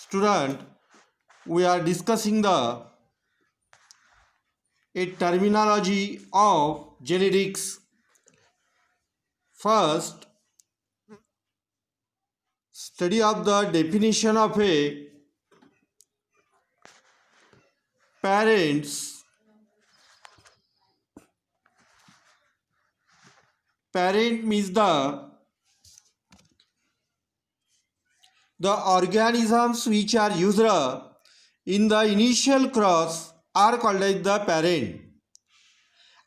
Student, we are discussing the a terminology of genetics. First, study of the definition of a parents. Parent means the organisms which are used in the initial cross are called as the parent,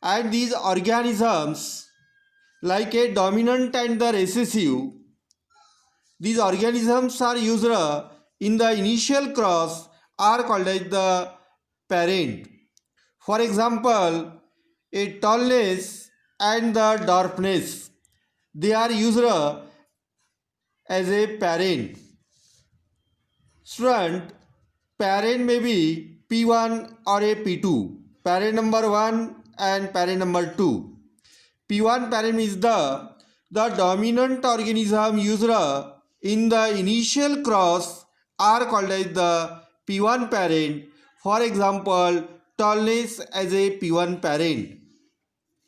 and these organisms like a dominant and the recessive, these organisms are used in the initial cross are called as the parent. For example, a tallness and the dwarfness, they are used as a parent. Student, parent may be P1 or a P2. Parent number 1 and parent number 2. P1 parent is the dominant organism used in the initial cross are called as the P1 parent. For example, tallness as a P1 parent.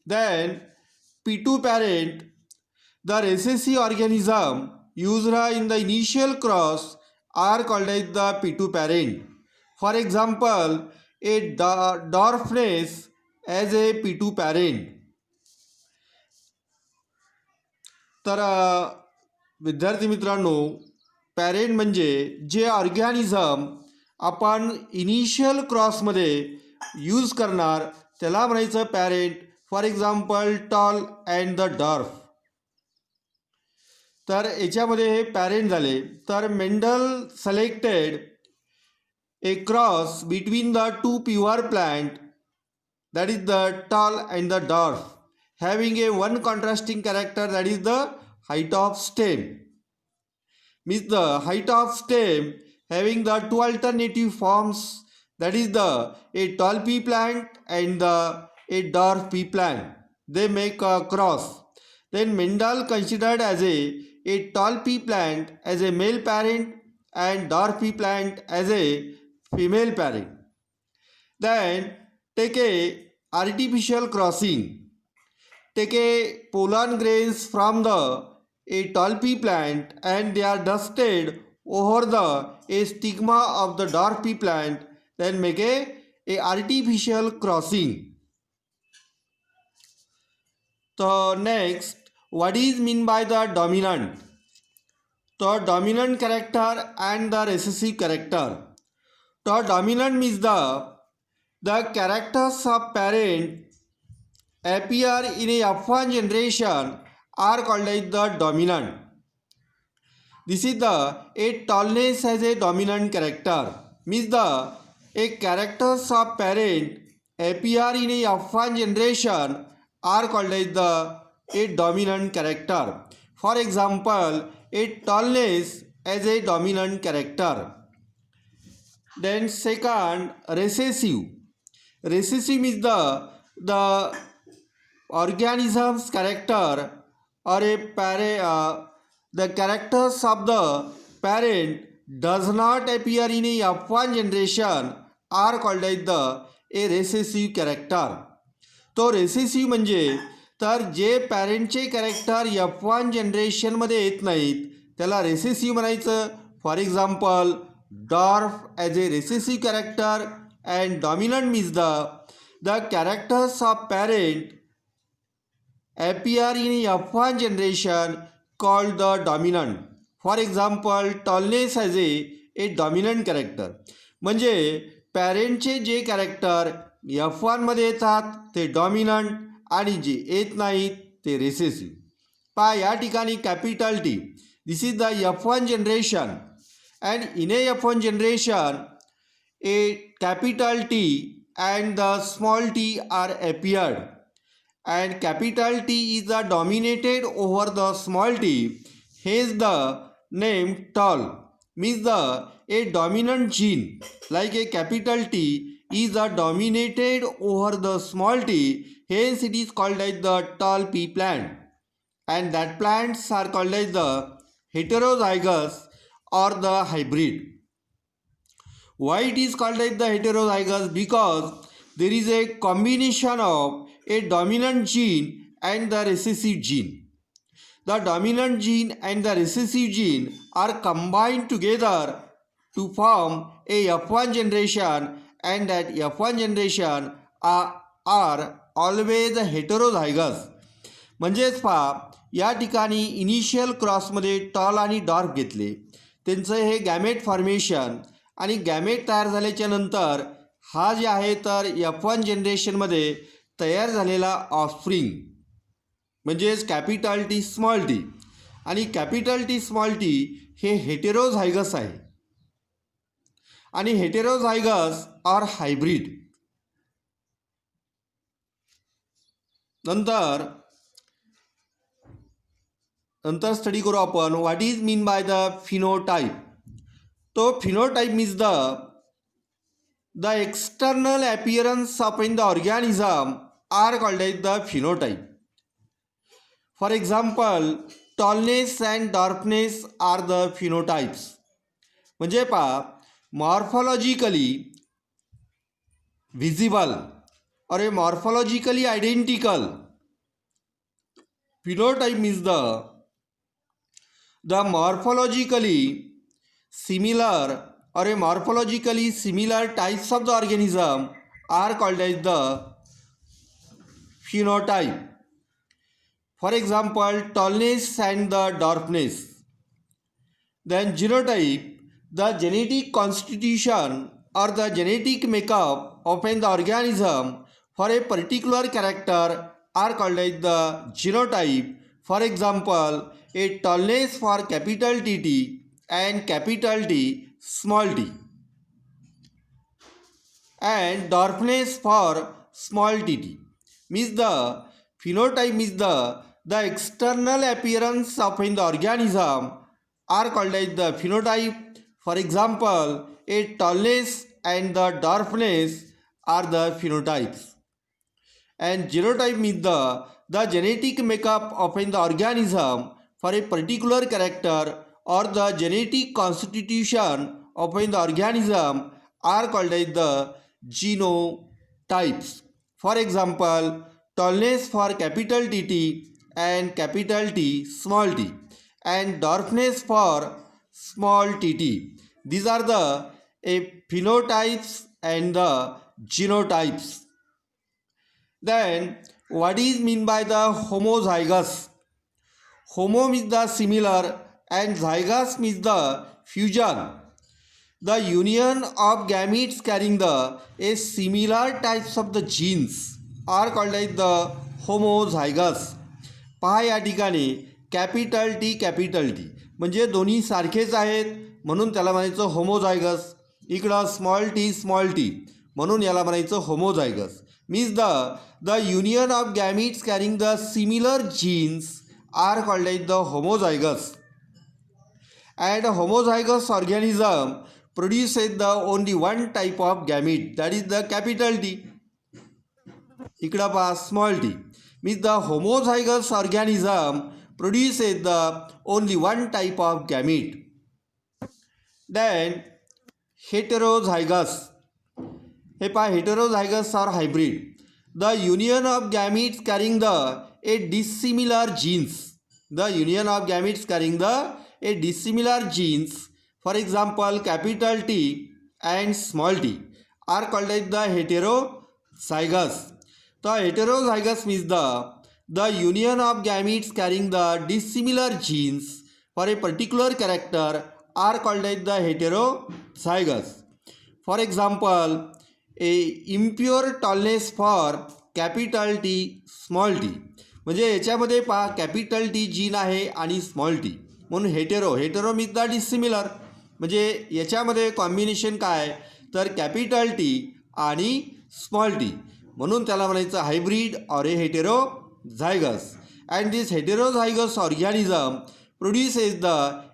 Then P2 parent, the recessive organism used in the initial cross are called as the P2 parent. For example, a dwarfness as a P2 parent. तर विद्यार्थी मित्रांनो, parent म्हणजे जे organism आपण initial क्रॉसमध्ये use करणार त्याला म्हणायचं parent. For example tall and the dwarf. तर याच्यामध्ये हे पॅरेंट झाले. तर Mendel selected a cross between the two pure plant, that is the tall and the dwarf, having a one contrasting character, that is the height of stem. Means the height of stem having the two alternative forms, that is the a tall pea plant and the a dwarf pea plant. They make a cross. Then Mendel considered as a tall pea plant as a male parent and dwarf pea plant as a female parent. Then take a artificial crossing. Take a pollen grains from the a tall pea plant and they are dusted over the a stigma of the dwarf pea plant. Then make a artificial crossing. So next, what is mean by the dominant? So dominant character and the recessive character. So dominant means the characters of parent appear in a F1 generation are called as the dominant. This is the a tallness as a dominant character. Means the a characters of parent appear in a F1 generation are called as the a dominant character. For example, a tallness as a dominant character. Then second, recessive. Recessive means the organism's character or the characters of the parent does not appear in a F1 generation are called as the a recessive character. तो recessive म्हणजे तर जे पॅरेंटचे character F1 जनरेशनमध्ये येत नाहीत त्याला recessive म्हणायचं. For example, dwarf as A recessive character and dominant means the characters of parent appear in F1 generation called the dominant. For example, tallness as a dominant character. म्हणजे पॅरेंटचे जे character F1 मध्ये येतात ते dominant आणि जे येत नाहीत ते recessive. पहा या ठिकाणी capital T, this is the F1 generation and in A F1 generation A capital T and the small T R appeared. And capital T is the dominated over the small t, hence the name tall. Means the a dominant gene like a capital T is the dominated over the small t, hence it is called as the tall pea plant, and that plants are called as the heterozygous or the hybrid. Why it is called as the heterozygous? Because there is a combination of a dominant gene and the recessive gene. The dominant gene and the recessive gene are combined together to form a F1 generation, and that F1 generation are always heterozygous. म्हणजेच पहा, या ठिकाणी initial क्रॉसमध्ये toll आणि dwarf घेतले, त्यांचं हे gamete formation आणि gamete तयार झाल्याच्या नंतर हा जे आहे तर F1 जनरेशनमध्ये तयार झालेला ऑफस्प्रिंग म्हणजेच कॅपिटल टी स्मॉल टी, आणि कॅपिटल टी स्मॉल टी हे हेटेरोझायगस आहे आणि हेटेरोझायगस ऑर हायब्रिड. नंतर स्टडी करू आपण what is mean by the phenotype. तो phenotype means the external appearance of in the organism are called as the phenotype. For example, tallness and darkness are the phenotypes. म्हणजे पहा, मॉर्फॉलॉजिकली visible और ए मॉर्फॉलॉजिकली identical phenotype means the morphologically similar or a morphologically similar types of the organism are called as the phenotype. For example, tallness and the dwarfness. Then genotype, the genetic constitution or the genetic makeup of an organism for a particular character are called as the genotype. For example, a tallness for capital TT and capital T small t, and dwarfness for small tt. Means the phenotype means the external appearance of an organism are called as the phenotype. For example, a tallness and the dwarfness are the phenotypes. And genotype means the genetic makeup of an organism for a particular character or the genetic constitution of an organism are called as the genotypes. For example, tallness for capital TT and capital T small t, and dwarfness for small tt. These are the phenotypes and the genotypes. Then what is mean by the homozygous? Homo means the similar and zygous means the fusion. The union of gametes carrying the a similar types of the genes are called as the homozygous. पहा या ठिकाणी capital T म्हणजे दोन्ही सारखेच आहेत म्हणून त्याला म्हणायचं होमोझायगस. इकडं स्मॉल टी म्हणून याला म्हणायचं homozygous. Means the union of gametes carrying the similar genes are called as the homozygous. And homozygous organism produces the only one type of gamete, that is the capital T. इकडं पहा small T. Means the homozygous organism produces the only one type of gamete. Then heterozygous. हे पहा heterozygous or hybrid. The union of gametes carrying the a dissimilar genes. The union of gametes carrying the a dissimilar genes, for example capital T and small t, are called as the heterozygous. The heterozygous means the union of gametes carrying the dissimilar genes for a particular character are called as the heterozygous. For example, a impure tallness for capital T small t. म्हणजे याच्यामध्ये पहा capital T gene आहे आणि small T म्हणून hetero means the dissimilar. म्हणजे याच्यामध्ये combination काय तर कॅपिटल टी आणि स्मॉल टी म्हणून त्याला म्हणायचं hybrid or A heterozygous. And this heterozygous organism produces the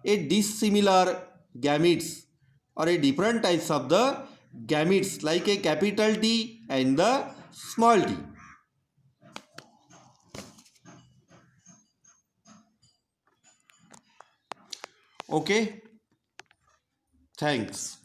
A dissimilar गॅमिट्स or a different types of the gametes like a capital T and the small t. Okay, thanks.